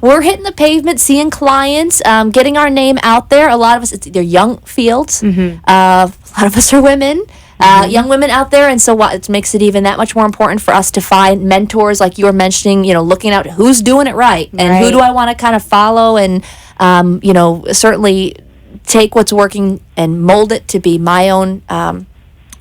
We're hitting the pavement, seeing clients, getting our name out there. A lot of us, they're young fields. A lot of us are women. Young women out there, and so it makes it even that much more important for us to find mentors, like you were mentioning, looking out who's doing it right, and who do I want to kind of follow, and certainly take what's working and mold it to be my own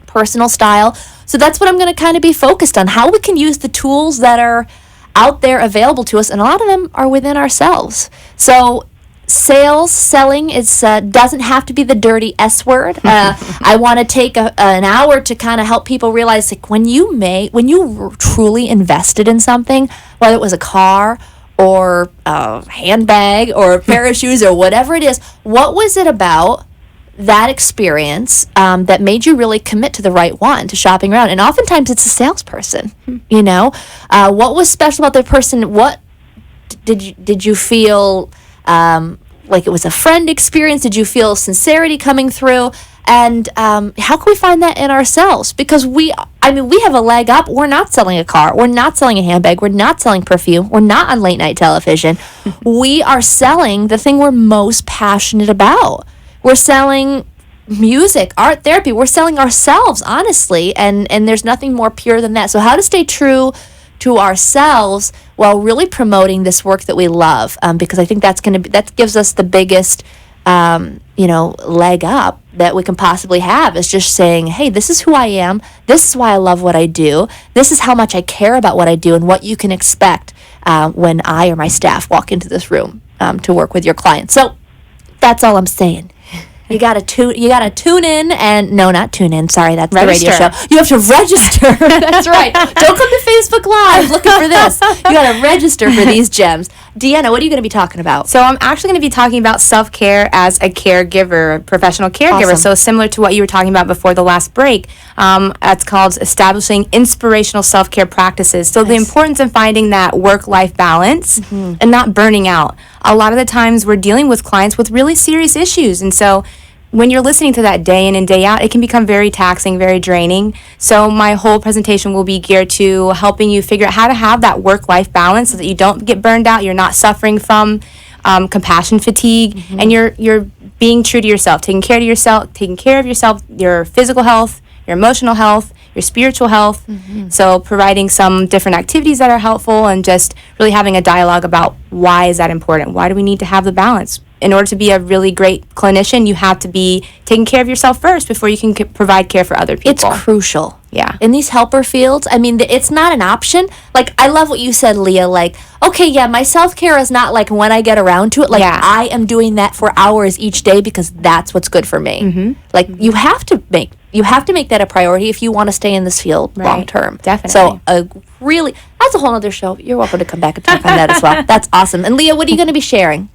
personal style. So that's what I'm going to kind of be focused on, how we can use the tools that are out there available to us, and a lot of them are within ourselves. So selling is doesn't have to be the dirty S word. I want to take an hour to kind of help people realize, like, when you truly invested in something, whether it was a car or a handbag or a pair of shoes or whatever it is, what was it about that experience that made you really commit to the right one, to shopping around? And oftentimes it's a salesperson. What was special about their person? What did you feel like it was a friend experience? Did you feel sincerity coming through? And how can we find that in ourselves? Because we have a leg up. We're not selling a car. We're not selling a handbag. We're not selling perfume. We're not on late night television. We are selling the thing we're most passionate about. We're selling music, art therapy. We're selling ourselves, honestly. And there's nothing more pure than that. So how to stay true to ourselves while really promoting this work that we love, because I think that gives us the biggest leg up that we can possibly have, is just saying, hey, this is who I am, this is why I love what I do, this is how much I care about what I do, and what you can expect when I or my staff walk into this room to work with your clients. So that's all I'm saying. You gotta tune in, and no, not tune in. Sorry, that's Register. the radio show. You have to register. That's right. Don't come to Facebook Live looking for this. You gotta register for these gems. Deanna, what are you gonna be talking about? So I'm actually going to be talking about self-care as a caregiver, a professional caregiver. Awesome. So similar to what you were talking about before the last break, that's called establishing inspirational self-care practices. So the importance of finding that work-life balance and not burning out. A lot of the times we're dealing with clients with really serious issues, and so when you're listening to that day in and day out, it can become very taxing, very draining. So my whole presentation will be geared to helping you figure out how to have that work-life balance so that you don't get burned out, you're not suffering from compassion fatigue, and you're being true to yourself, taking care of yourself, your physical health, your emotional health, your spiritual health. So providing some different activities that are helpful, and just really having a dialogue about why is that important? Why do we need to have the balance? In order to be a really great clinician, you have to be taking care of yourself first before you can provide care for other people. It's crucial. Yeah. In these helper fields, it's not an option. Like, I love what you said, Leah. Like, okay, yeah, my self-care is not like when I get around to it. Like, I am doing that for hours each day because that's what's good for me. Like, you have to make that a priority if you want to stay in this field long term. Definitely. So, that's a whole other show. You're welcome to come back and talk on that as well. That's awesome. And Leah, what are you going to be sharing?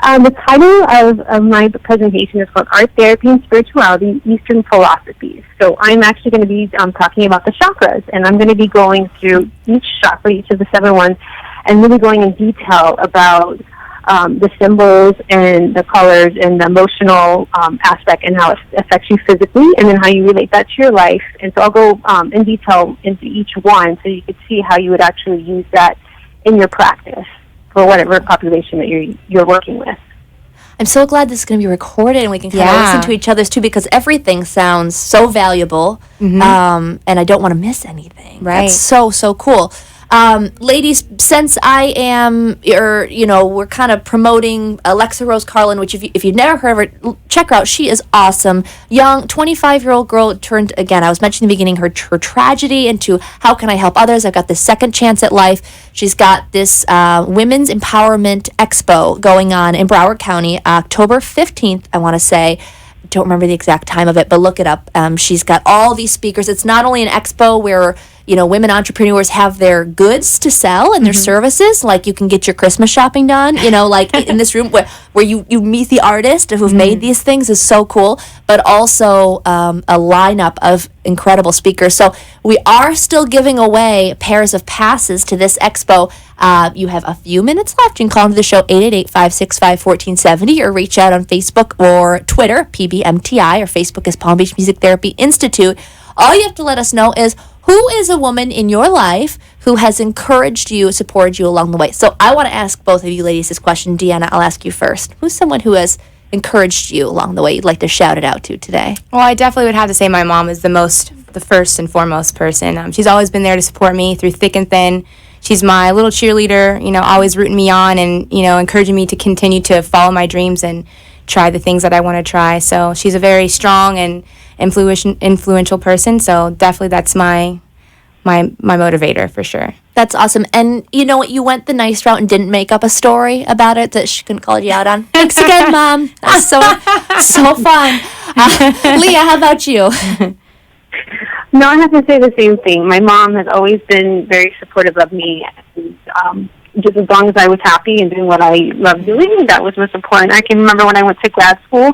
The title of my presentation is called Art Therapy and Spirituality, Eastern Philosophies. So I'm actually going to be talking about the chakras, and I'm going to be going through each chakra, each of the 7 ones, and really going in detail about the symbols and the colors and the emotional aspect and how it affects you physically, and then how you relate that to your life. And so I'll go in detail into each one so you could see how you would actually use that in your practice for whatever population that you're working with. I'm so glad this is going to be recorded and we can kind of Yeah. listen to each other's too, because everything sounds so valuable, and I don't want to miss anything. Right. That's so cool. Ladies, since I am, we're kind of promoting Alexa Rose Carlin, which if you've never heard of her, check her out. She is awesome. Young, 25-year-old girl turned, again, I was mentioning in the beginning, her tragedy into how can I help others. I've got this second chance at life. She's got this Women's Empowerment Expo going on in Broward County, October 15th, I want to say. Don't remember the exact time of it, but look it up. She's got all these speakers. It's not only an expo where women entrepreneurs have their goods to sell and their services, like you can get your Christmas shopping done, like in this room where you meet the artist who've made these things is so cool, but also a lineup of incredible speakers. So we are still giving away pairs of passes to this expo. You have a few minutes left. You can call into the show 888-565-1470 or reach out on Facebook or Twitter, PBMTI, or Facebook is Palm Beach Music Therapy Institute. All you have to let us know is who is a woman in your life who has encouraged you, supported you along the way. So I want to ask both of you ladies this question. Deanna, I'll ask you first. Who's someone who has encouraged you along the way you'd like to shout it out to today? Well, I definitely would have to say my mom is the first and foremost person. She's always been there to support me through thick and thin. She's my little cheerleader, always rooting me on and, encouraging me to continue to follow my dreams and try the things that I want to try. So she's a very strong and influential person. So definitely that's my motivator for sure. That's awesome. And you know what? You went the nice route and didn't make up a story about it that she couldn't call you out on. Thanks again, Mom. That's so fun. Leah, how about you? No, I have to say the same thing. My mom has always been very supportive of me. And, just as long as I was happy and doing what I loved doing, that was most important. I can remember when I went to grad school,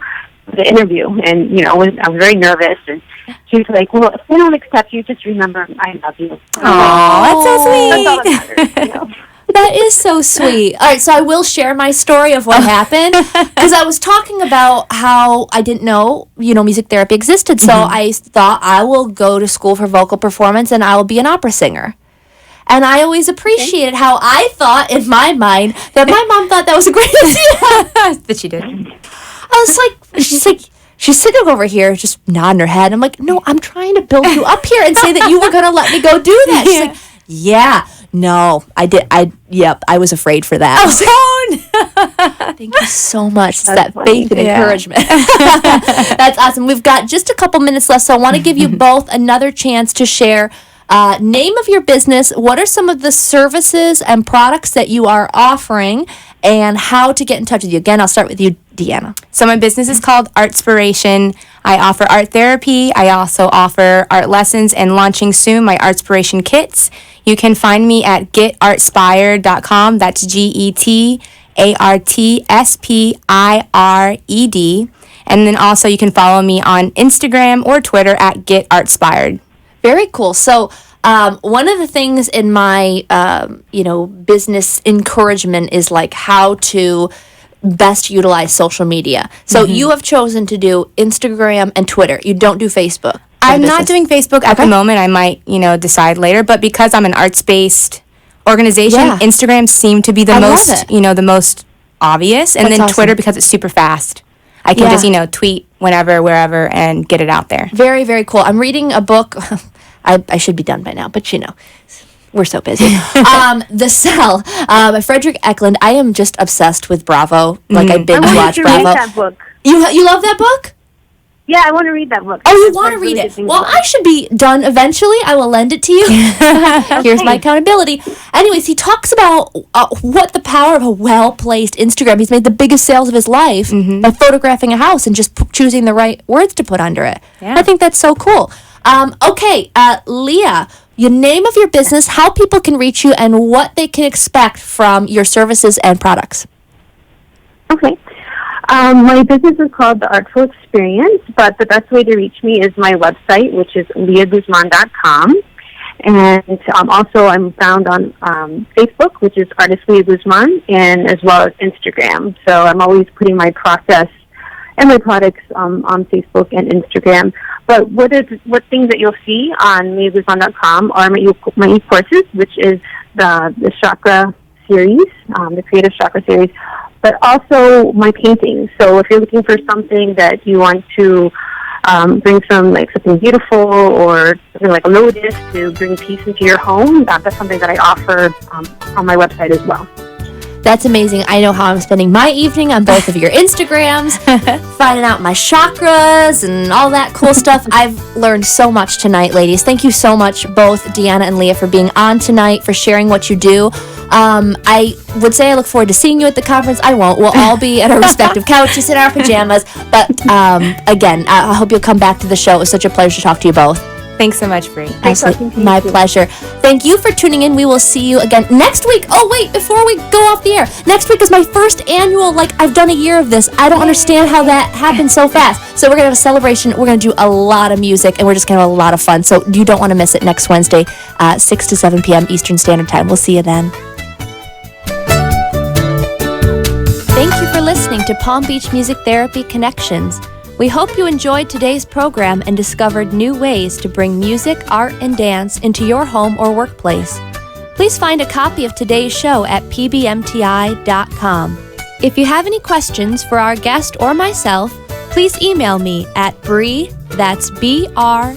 the interview, and I was very nervous, and she was like, "Well, if they don't accept you, just remember I love you." Oh, that's so sweet. That's all that matters. That is so sweet. All right, so I will share my story of what happened, because I was talking about how I didn't know, music therapy existed. So I thought I will go to school for vocal performance and I will be an opera singer. And I always appreciated how I thought in my mind that my mom thought that was a great idea. That she did. I was like, she's sitting over here just nodding her head. I'm like, no, I'm trying to build you up here and say that you were going to let me go do that. She's like, yeah, no, I did. I was afraid for that. Thank you so much. It's that funny. faith and encouragement. That's awesome. We've got just a couple minutes left, so I want to give you both another chance to share name of your business, what are some of the services and products that you are offering, and how to get in touch with you. Again, I'll start with you, Deanna. So my business is called Artspiration. I offer art therapy. I also offer art lessons and launching soon my Artspiration kits. You can find me at getartspired.com. That's GETARTSPIRED. And then also you can follow me on Instagram or Twitter at getartspired. Very cool. So one of the things in my, business encouragement is like how to best utilize social media. So you have chosen to do Instagram and Twitter. You don't do Facebook. I'm not doing Facebook at the moment. I might, decide later. But because I'm an arts-based organization, Instagram seemed to be the most obvious. And That's then awesome. Twitter because it's super fast. I can just, tweet whenever, wherever, and get it out there. Very, very cool. I'm reading a book. I should be done by now, but we're so busy. The Cell by Frederick Eklund. I am just obsessed with Bravo. Like I binge watch read Bravo. that book. You love that book? Yeah, I want to read that book. Oh, you I've want to heard read really it? good things Well, about I should be done eventually. I will lend it to you. Here's my accountability. Anyways, he talks about what the power of a well-placed Instagram. He's made the biggest sales of his life by photographing a house and just choosing the right words to put under it. Yeah. I think that's so cool. Okay, Leah, your name of your business, how people can reach you, and what they can expect from your services and products. Okay. My business is called The Artful Experience, but the best way to reach me is my website, which is leahguzman.com. And also I'm found on Facebook, which is Artist Leah Guzman, and as well as Instagram. So I'm always putting my process and my products on Facebook and Instagram. But what things that you'll see on leahguzman.com are my e-courses, which is the chakra series, the creative chakra series, but also my paintings. So if you're looking for something that you want to bring something beautiful or something like a lotus to bring peace into your home, that's something that I offer on my website as well. That's amazing. I know how I'm spending my evening on both of your Instagrams, finding out my chakras and all that cool stuff. I've learned so much tonight, ladies. Thank you so much, both Deanna and Leah, for being on tonight, for sharing what you do. I would say I look forward to seeing you at the conference. I won't. We'll all be at our respective couches in our pajamas. But again, I hope you'll come back to the show. It was such a pleasure to talk to you both. Thanks so much, Bree. Absolutely. My pleasure. Thank you for tuning in. We will see you again next week. Oh, wait, before we go off the air, next week is my first annual, I've done a year of this. I don't understand how that happened so fast. So we're going to have a celebration. We're going to do a lot of music, and we're just going to have a lot of fun. So you don't want to miss it next Wednesday, 6 to 7 p.m. Eastern Standard Time. We'll see you then. Thank you for listening to Palm Beach Music Therapy Connections. We hope you enjoyed today's program and discovered new ways to bring music, art, and dance into your home or workplace. Please find a copy of today's show at pbmti.com. If you have any questions for our guest or myself, please email me at Bree, that's Bree, at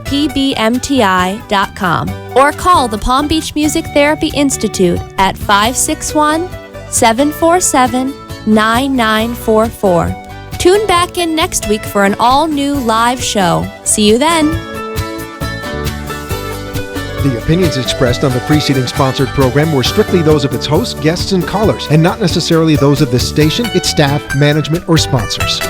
pbmti.com, or call the Palm Beach Music Therapy Institute at 561-747-9944. Tune back in next week for an all-new live show. See you then. The opinions expressed on the preceding sponsored program were strictly those of its hosts, guests, and callers, and not necessarily those of this station, its staff, management, or sponsors.